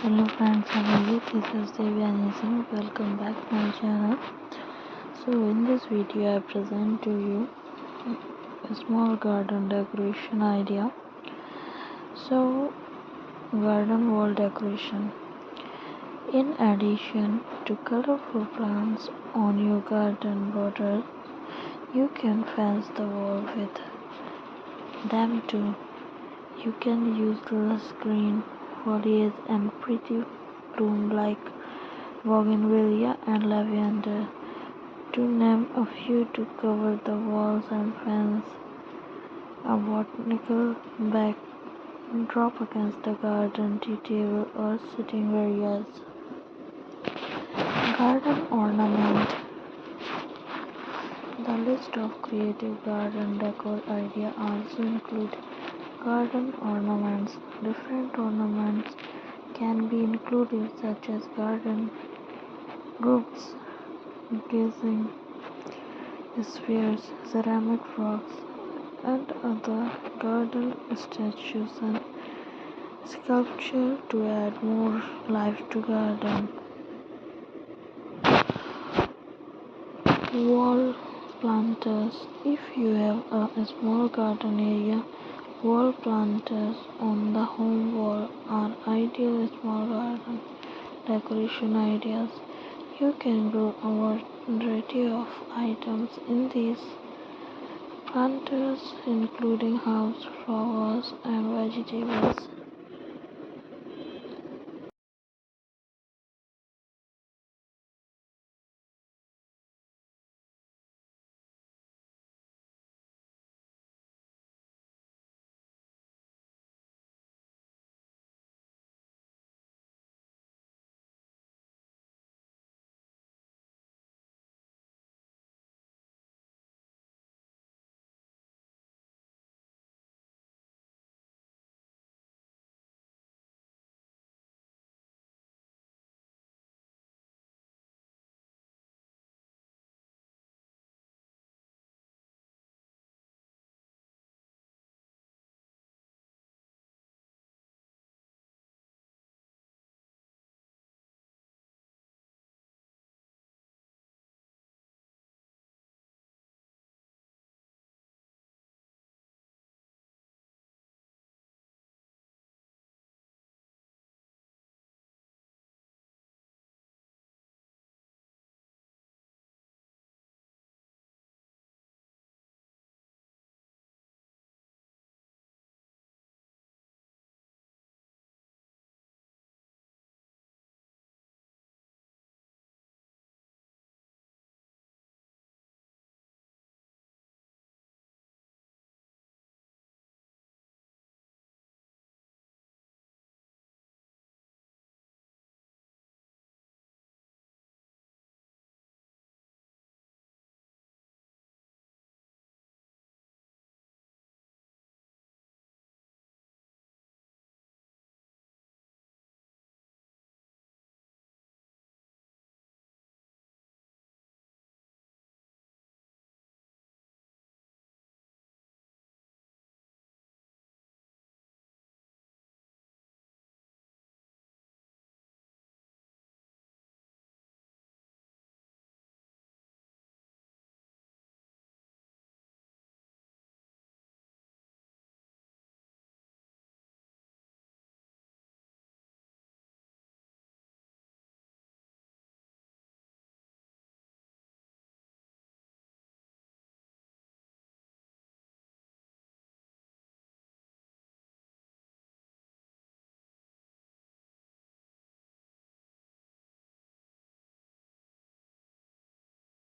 Hello friends, how are you? This is Devi and welcome back to my channel. So in this video I present to you a small garden decoration idea. So garden wall decoration. In addition to colorful plants on your garden border, you can fence the wall with them too. You can use lush green foliage and pretty bloom like bougainvillea and lavender, to name a few, to cover the walls and fence. A botanical backdrop against the garden tea table or sitting areas. Garden ornament. The list of creative garden decor ideas also include garden ornaments. Different ornaments can be included, such as garden ropes, gazing spheres, ceramic frogs, and other garden statues and sculpture to add more life to garden. Wall planters. If you have a small garden area, wall planters on the home wall are ideal small garden decoration ideas. You can grow a variety of items in these planters, including herbs, flowers, and vegetables.